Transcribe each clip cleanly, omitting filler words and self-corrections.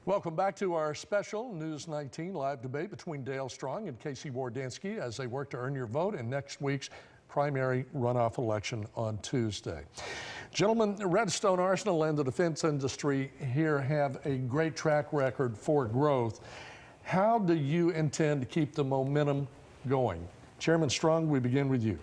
Welcome back to our special News 19 live debate between Dale Strong and Casey Wardynski as they work to earn your vote in next week's primary runoff election on Tuesday. Gentlemen, Redstone Arsenal and the defense industry here have a great track record for growth. How do you intend to keep the momentum going? Chairman Strong, we begin with you.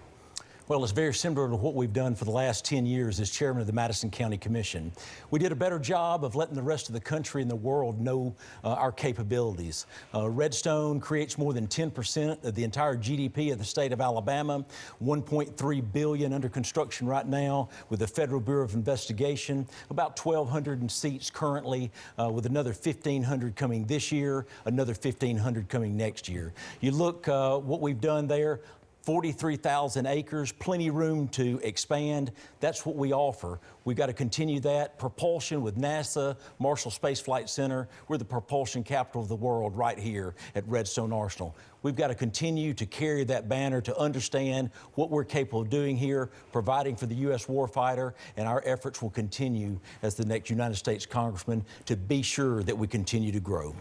Well, it's very similar to what we've done for the last 10 years as chairman of the Madison County Commission. We did a better job of letting the rest of the country and the world know our capabilities. Redstone creates more than 10% of the entire GDP of the state of Alabama, $1.3 billion under construction right now with the Federal Bureau of Investigation, about 1,200 seats currently, with another 1,500 coming this year, another 1,500 coming next year. You look what we've done there. 43,000 acres, plenty room to expand. That's what we offer. We've got to continue that. Propulsion with NASA, Marshall Space Flight Center. We're the propulsion capital of the world right here at Redstone Arsenal. We've got to continue to carry that banner, to understand what we're capable of doing here, providing for the U.S. warfighter, and our efforts will continue as the next United States Congressman to be sure that we continue to grow.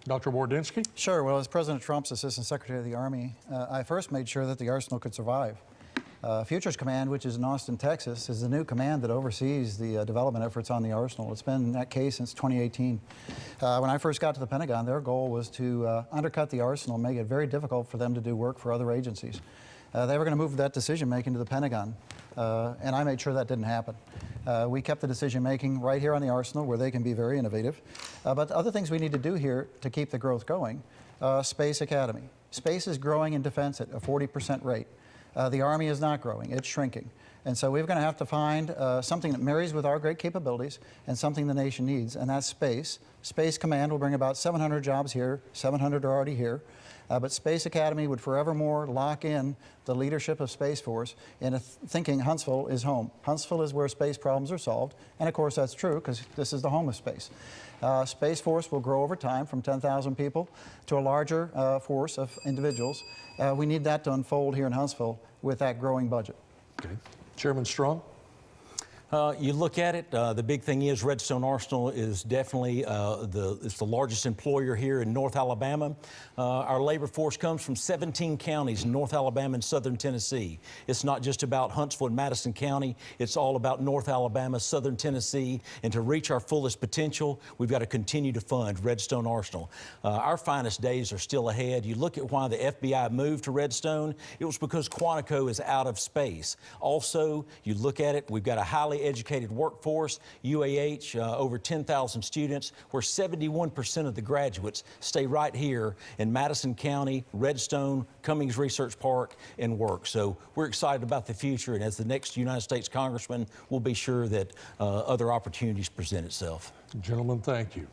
Dr. Wardynski? Sure. Well, as President Trump's Assistant Secretary of the Army, I first made sure that the Arsenal could survive. Futures Command, which is in Austin, Texas, is the new command that oversees the development efforts on the Arsenal. It's been that case since 2018. When I first got to the Pentagon, their goal was to undercut the Arsenal, make it very difficult for them to do work for other agencies. They were going to move that decision-making to the Pentagon, and I made sure that didn't happen. We kept the decision-making right here on the Arsenal, where they can be very innovative. But other things we need to do here to keep the growth going, Space Academy. Space is growing in defense at a 40% rate. The Army is not growing, it's shrinking. And so we're going to have to find something that marries with our great capabilities and something the nation needs, and that's space. Space Command will bring about 700 jobs here, 700 are already here. But Space Academy would forevermore lock in the leadership of Space Force in thinking Huntsville is home. Huntsville is where space problems are solved, and of course that's true because this is the home of space. Space Force will grow over time from 10,000 people to a larger force of individuals. We need that to unfold here in Huntsville with that growing budget. Okay. Chairman Strong? You look at it, the big thing is Redstone Arsenal is definitely it's the largest employer here in North Alabama. Our labor force comes from 17 counties in North Alabama and southern Tennessee. It's not just about Huntsville and Madison County, it's all about North Alabama, southern Tennessee, and to reach our fullest potential, we've got to continue to fund Redstone Arsenal. Our finest days are still ahead. You look at why the FBI moved to Redstone, it was because Quantico is out of space. Also, you look at it, we've got a highly educated workforce, UAH, over 10,000 students, where 71% of the graduates stay right here in Madison County, Redstone, Cummings Research Park, and work. So we're excited about the future, and as the next United States Congressman, we'll be sure that other opportunities present itself. Gentlemen, thank you.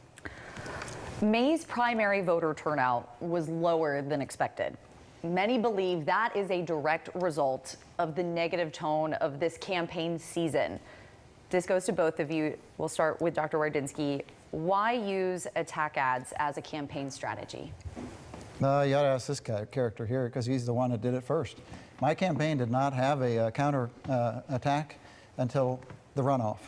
May's primary voter turnout was lower than expected. Many believe that is a direct result of the negative tone of this campaign season. This goes to both of you. We'll start with Dr. Wardynski. Why use attack ads as a campaign strategy? You ought to ask this character here because he's the one that did it first. My campaign did not have a counter attack until the runoff.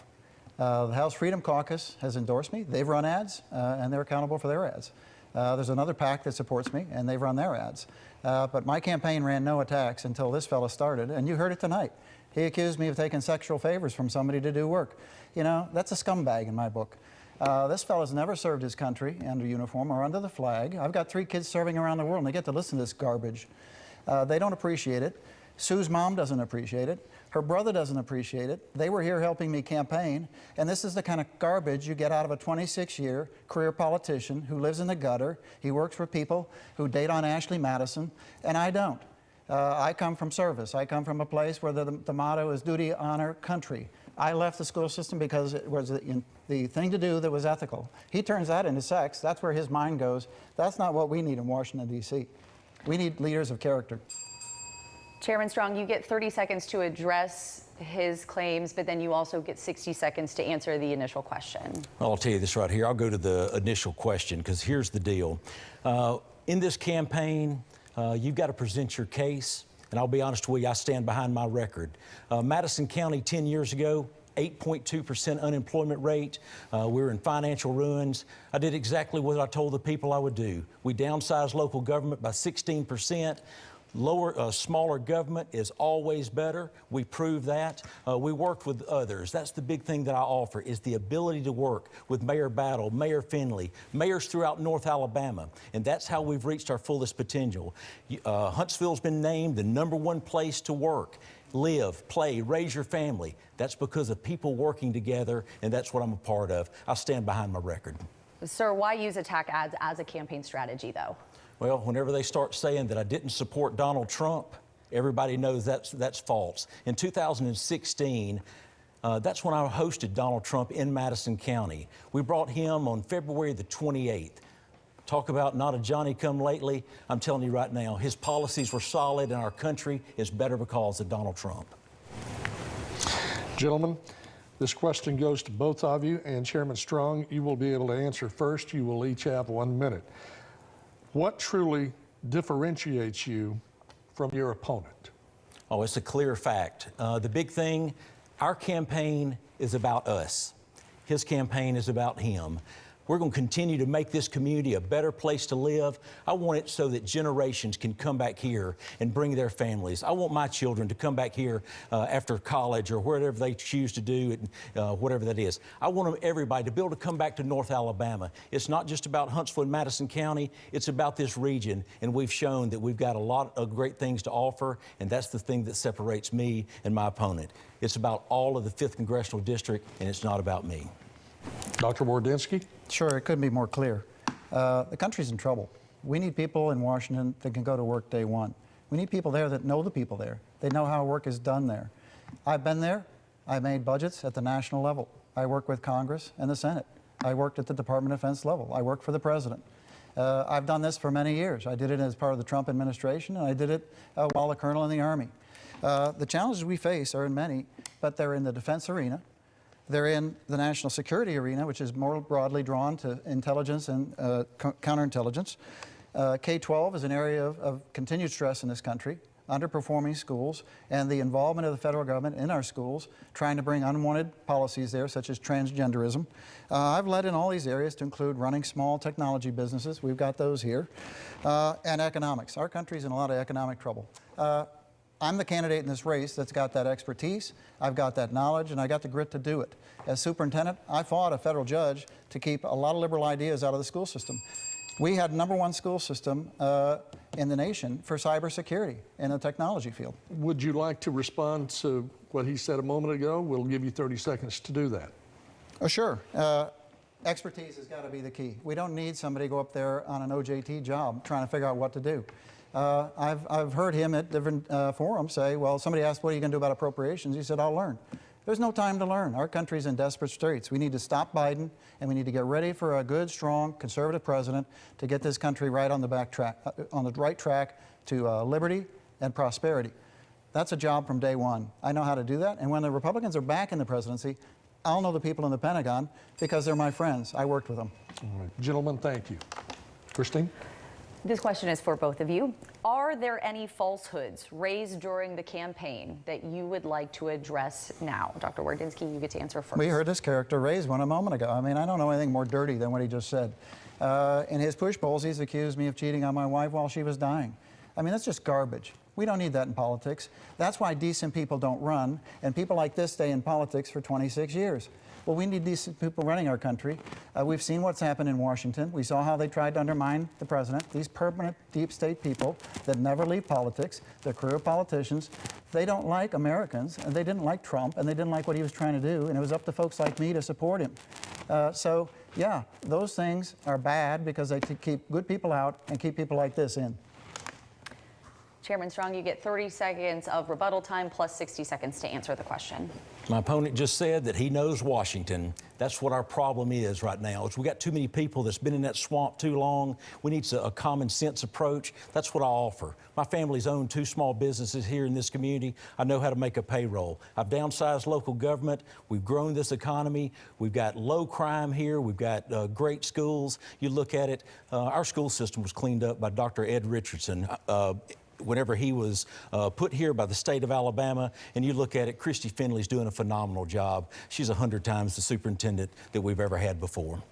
The House Freedom Caucus has endorsed me. They've run ads, and they're accountable for their ads. There's another PAC that supports me, and they've run their ads. But my campaign ran no attacks until this fella started, and you heard it tonight. He accused me of taking sexual favors from somebody to do work. You know, that's a scumbag in my book. This fella's never served his country under uniform or under the flag. I've got 3 kids serving around the world, and they get to listen to this garbage. They don't appreciate it. Sue's mom doesn't appreciate it. Her brother doesn't appreciate it. They were here helping me campaign, and this is the kind of garbage you get out of a 26-year career politician who lives in the gutter. He works for people who date on Ashley Madison, and I don't. I come from service. I come from a place where the motto is duty, honor, country. I left the school system because it was the thing to do that was ethical. He turns that into sex. That's where his mind goes. That's not what we need in Washington, D.C. We need leaders of character. Chairman Strong, you get 30 seconds to address his claims, but then you also get 60 seconds to answer the initial question. I'll tell you this right here. I'll go to the initial question because here's the deal. In this campaign, you've got to present your case, and I'll be honest with you, I stand behind my record. Madison County 10 years ago, 8.2% unemployment rate. We're in financial ruins. I did exactly what I told the people I would do. We downsized local government by 16%. Smaller government is always better. We proved that. We worked with others. That's the big thing that I offer, is the ability to work with Mayor Battle, Mayor Finley, mayors throughout North Alabama, and that's how we've reached our fullest potential. Huntsville's been named the #1 place to work, live, play, raise your family. That's because of people working together, and that's what I'm a part of. I stand behind my record. Sir, why use attack ads as a campaign strategy, though? Well, whenever they start saying that I didn't support Donald Trump, everybody knows that's false. In 2016, that's when I hosted Donald Trump in Madison County. We brought him on February the 28th. Talk about not a Johnny-come-lately. I'm telling you right now, his policies were solid, and our country is better because of Donald Trump. Gentlemen, this question goes to both of you, and Chairman Strong, you will be able to answer first. You will each have 1 minute. What truly differentiates you from your opponent? Oh, it's a clear fact. The big thing, our campaign is about us. His campaign is about him. We're going to continue to make this community a better place to live. I want it so that generations can come back here and bring their families. I want my children to come back here after college or whatever they choose to do, whatever that is. I want everybody to be able to come back to North Alabama. It's not just about Huntsville and Madison County. It's about this region, and we've shown that we've got a lot of great things to offer, and that's the thing that separates me and my opponent. It's about all of the 5th Congressional District, and it's not about me. Dr. Wardynski? Sure, it couldn't be more clear. The country's in trouble. We need people in Washington that can go to work day one. We need people there that know the people there. They know how work is done there. I've been there. I made budgets at the national level. I worked with Congress and the Senate. I worked at the Department of Defense level. I worked for the President. I've done this for many years. I did it as part of the Trump administration, and I did it while a colonel in the Army. The challenges we face are in many, but they're in the defense arena. They're in the national security arena, which is more broadly drawn to intelligence and counterintelligence. K-12 is an area of continued stress in this country, underperforming schools, and the involvement of the federal government in our schools, trying to bring unwanted policies there, such as transgenderism. I've led in all these areas to include running small technology businesses. We've got those here. And economics. Our country's in a lot of economic trouble. I'm the candidate in this race that's got that expertise, I've got that knowledge, and I got the grit to do it. As superintendent, I fought a federal judge to keep a lot of liberal ideas out of the school system. We had #1 school system in the nation for cybersecurity in the technology field. Would you like to respond to what he said a moment ago? We'll give you 30 seconds to do that. Oh, sure. Expertise has got to be the key. We don't need somebody to go up there on an OJT job trying to figure out what to do. I've heard him at different forums say, well, somebody asked, what are you going to do about appropriations? He said, I'll learn. There's no time to learn. Our country's in desperate straits. We need to stop Biden, and we need to get ready for a good, strong, conservative president to get this country right on the right track to liberty and prosperity. That's a job from day one. I know how to do that, and when the Republicans are back in the presidency, I'll know the people in the Pentagon because they're my friends. I worked with them. All right. Gentlemen, thank you. Christine? This question is for both of you. Are there any falsehoods raised during the campaign that you would like to address now? Dr. Wardynski, you get to answer first. We heard this character raise one a moment ago. I mean, I don't know anything more dirty than what he just said. In his push polls, he's accused me of cheating on my wife while she was dying. I mean, that's just garbage. We don't need that in politics. That's why decent people don't run, and people like this stay in politics for 26 years. Well, we need decent people running our country. We've seen what's happened in Washington. We saw how they tried to undermine the president. These permanent deep state people that never leave politics, they're career politicians. They don't like Americans, and they didn't like Trump, and they didn't like what he was trying to do, and it was up to folks like me to support him. So, yeah, those things are bad because they keep good people out and keep people like this in. Chairman Strong, you get 30 seconds of rebuttal time plus 60 seconds to answer the question. My opponent just said that he knows Washington. That's what our problem is right now. Is we got too many people that's been in that swamp too long. We need a common sense approach. That's what I offer. My family's owned 2 small businesses here in this community. I know how to make a payroll. I've downsized local government. We've grown this economy. We've got low crime here. We've got great schools. You look at it, our school system was cleaned up by Dr. Ed Richardson. whenever he was put here by the state of Alabama, and you look at it, Christy Finley's doing a phenomenal job. She's 100 times the superintendent that we've ever had before.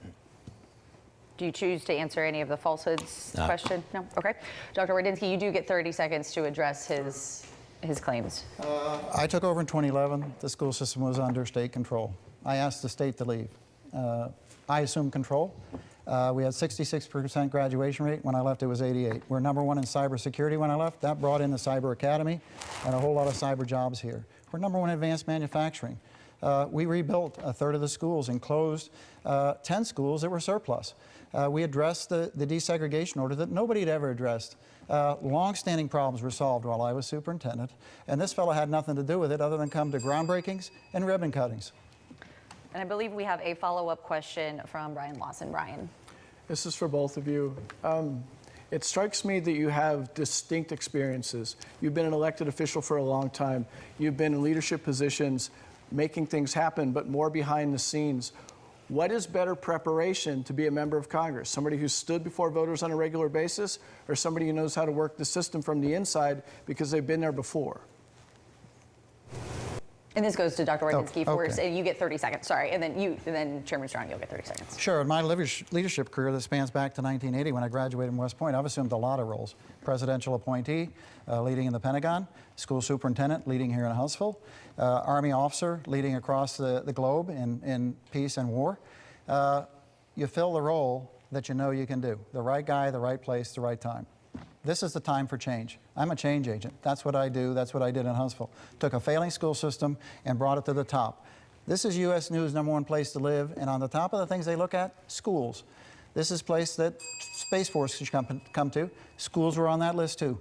Do you choose to answer any of the falsehoods question? No? Okay. Dr. Wardynski, you do get 30 seconds to address his claims. I took over in 2011. The school system was under state control. I asked the state to leave. I assumed control. We had 66% graduation rate. When I left, it was 88. We're #1 in cybersecurity when I left. That brought in the Cyber Academy and a whole lot of cyber jobs here. We're #1 in advanced manufacturing. We rebuilt a third of the schools and closed 10 schools that were surplus. We addressed the desegregation order that nobody had ever addressed. Long-standing problems were solved while I was superintendent, and this fellow had nothing to do with it other than come to groundbreakings and ribbon cuttings. And I believe we have a follow-up question from Brian Lawson. Brian. This is for both of you. It strikes me that you have distinct experiences. You've been an elected official for a long time. You've been in leadership positions, making things happen, but more behind the scenes. What is better preparation to be a member of Congress? Somebody who's stood before voters on a regular basis, or somebody who knows how to work the system from the inside because they've been there before? And this goes to Dr. Wardynski okay. first. And you get 30 seconds. Sorry. And then Chairman Strong, you'll get 30 seconds. Sure. In my leadership career that spans back to 1980 when I graduated from West Point, I've assumed a lot of roles. Presidential appointee, leading in the Pentagon, school superintendent, leading here in Huntsville, Army officer, leading across the globe in peace and war. You fill the role that you know you can do. The right guy, the right place, the right time. This is the time for change. I'm a change agent. That's what I do. That's what I did in Huntsville. Took a failing school system and brought it to the top. This is U.S. News' #1 place to live, and on the top of the things they look at, schools. This is a place that Space Force should come to. Schools were on that list too.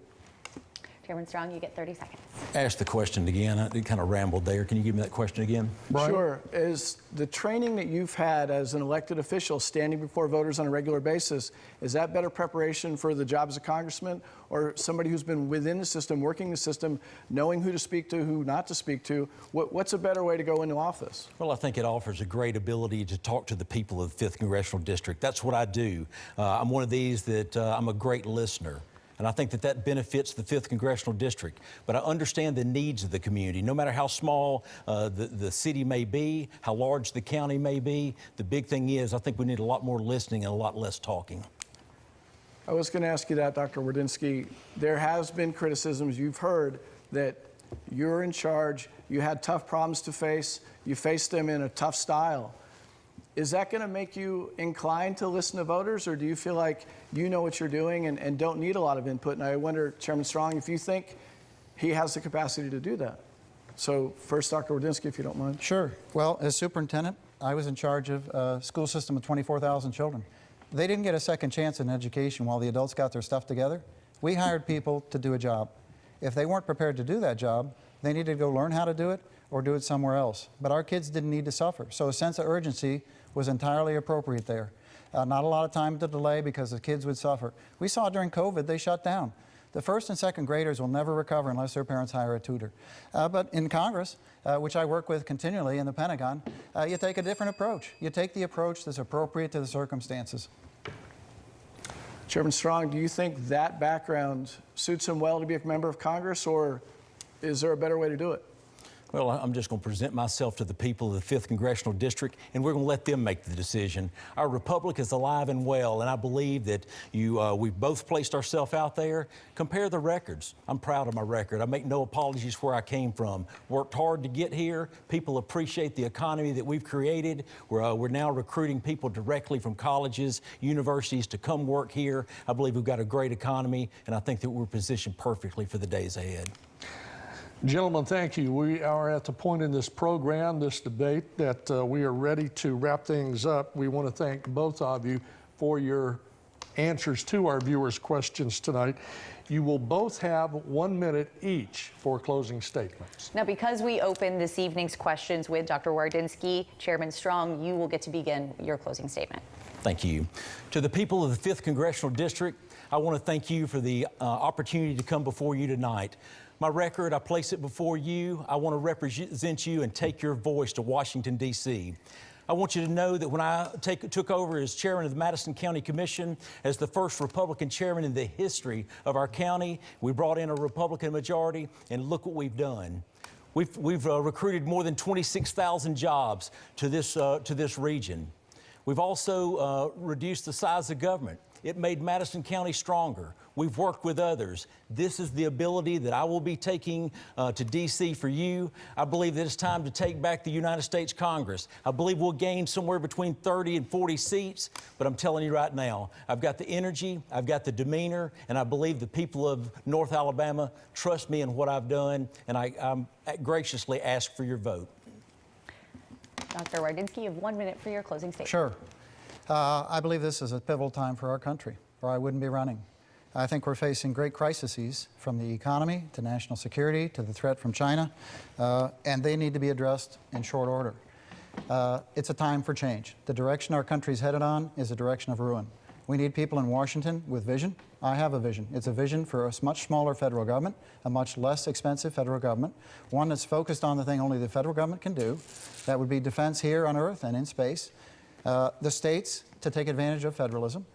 Chairman Strong, you get 30 seconds. Ask the question again. I kind of rambled there. Can you give me that question again? Brian? Sure. Is the training that you've had as an elected official standing before voters on a regular basis, is that better preparation for the job as a congressman or somebody who's been within the system, working the system, knowing who to speak to, who not to speak to? What's a better way to go into office? Well, I think it offers a great ability to talk to the people of the 5th Congressional District. That's what I do. I'm one of these that I'm a great listener. And I think that benefits the 5th Congressional District. But I understand the needs of the community. No matter how small the city may be, how large the county may be, the big thing is I think we need a lot more listening and a lot less talking. I was going to ask you that, Dr. Wardynski. There has been criticisms you've heard that you're in charge, you had tough problems to face, you faced them in a tough style. Is that going to make you inclined to listen to voters, or do you feel like you know what you're doing and don't need a lot of input? And I wonder, Chairman Strong, if you think he has the capacity to do that. So first, Dr. Wardynski, if you don't mind. Sure. Well, as superintendent, I was in charge of a school system of 24,000 children. They didn't get a second chance in education while the adults got their stuff together. We hired people to do a job. If they weren't prepared to do that job, they needed to go learn how to do it or do it somewhere else. But our kids didn't need to suffer. So a sense of urgency was entirely appropriate there. Not a lot of time to delay because the kids would suffer. We saw during COVID, they shut down. The first and second graders will never recover unless their parents hire a tutor. But in Congress, which I work with continually in the Pentagon, you take a different approach. You take the approach that's appropriate to the circumstances. Chairman Strong, do you think that background suits him well to be a member of Congress, or is there a better way to do it? Well, I'm just going to present myself to the people of the 5th Congressional District, and we're going to let them make the decision. Our republic is alive and well, and I believe that we've both placed ourselves out there. Compare the records. I'm proud of my record. I make no apologies where I came from. Worked hard to get here. People appreciate the economy that we've created. We're now recruiting people directly from colleges, universities to come work here. I believe we've got a great economy, and I think that we're positioned perfectly for the days ahead. Gentlemen, thank you. We are at the point in this program, this debate, that we are ready to wrap things up. We want to thank both of you for your answers to our viewers' questions tonight. You will both have 1 minute each for closing statements. Now, because we opened this evening's questions with Dr. Wardynski, Chairman Strong, you will get to begin your closing statement. Thank you. To the people of the 5th Congressional District, I want to thank you for the opportunity to come before you tonight. My record, I place it before you. I want to represent you and take your voice to Washington, D.C. I want you to know that when I took over as chairman of the Madison County Commission, as the first Republican chairman in the history of our county, we brought in a Republican majority, and look what we've done. We've recruited more than 26,000 jobs to this region. We've also reduced the size of government. It made Madison County stronger. We've worked with others. This is the ability that I will be taking to D.C. for you. I believe that it's time to take back the United States Congress. I believe we'll gain somewhere between 30 and 40 seats, but I'm telling you right now, I've got the energy, I've got the demeanor, and I believe the people of North Alabama trust me in what I've done, and I graciously ask for your vote. Dr. Wardynski, you have 1 minute for your closing statement. Sure. I believe this is a pivotal time for our country, or I wouldn't be running. I think we're facing great crises, from the economy to national security to the threat from China, and they need to be addressed in short order. It's a time for change. The direction our country's headed on is a direction of ruin. We need people in Washington with vision. I have a vision. It's a vision for a much smaller federal government, a much less expensive federal government, one that's focused on the thing only the federal government can do. That would be defense here on Earth and in space. The states to take advantage of federalism,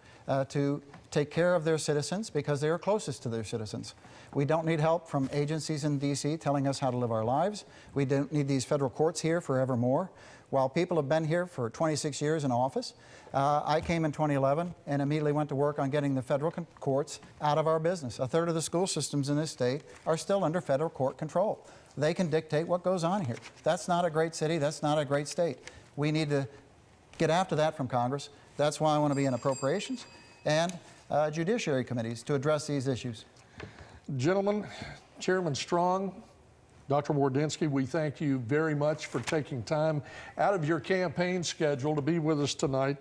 to take care of their citizens because they are closest to their citizens. We don't need help from agencies in D.C. telling us how to live our lives. We don't need these federal courts here forevermore. While people have been here for 26 years in office, I came in 2011 and immediately went to work on getting the federal courts out of our business. A third of the school systems in this state are still under federal court control. They can dictate what goes on here. That's not a great city. That's not a great state. We need to get after that from Congress. That's why I want to be in appropriations and judiciary committees to address these issues. Gentlemen, Chairman Strong, Dr. Wardynski, we thank you very much for taking time out of your campaign schedule to be with us tonight.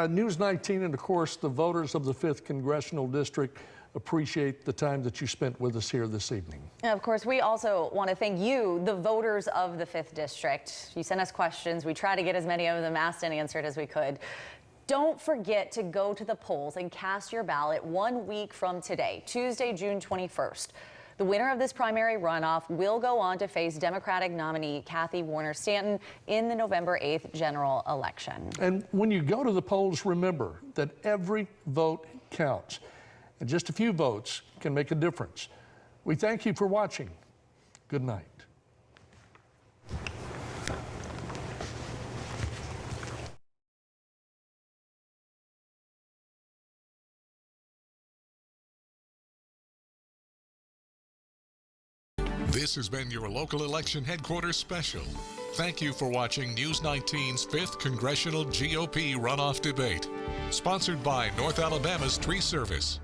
News 19 and, of course, the voters of the 5th Congressional District appreciate the time that you spent with us here this evening. And of course, we also want to thank you, the voters of the 5th District. You sent us questions. We tried to get as many of them asked and answered as we could. Don't forget to go to the polls and cast your ballot 1 week from today, Tuesday, June 21st. The winner of this primary runoff will go on to face Democratic nominee Kathy Warner Stanton in the November 8th general election. And when you go to the polls, remember that every vote counts. And just a few votes can make a difference. We thank you for watching. Good night. This has been your local election headquarters special. Thank you for watching News 19's 5th Congressional GOP Runoff Debate. Sponsored by North Alabama's Tree Service.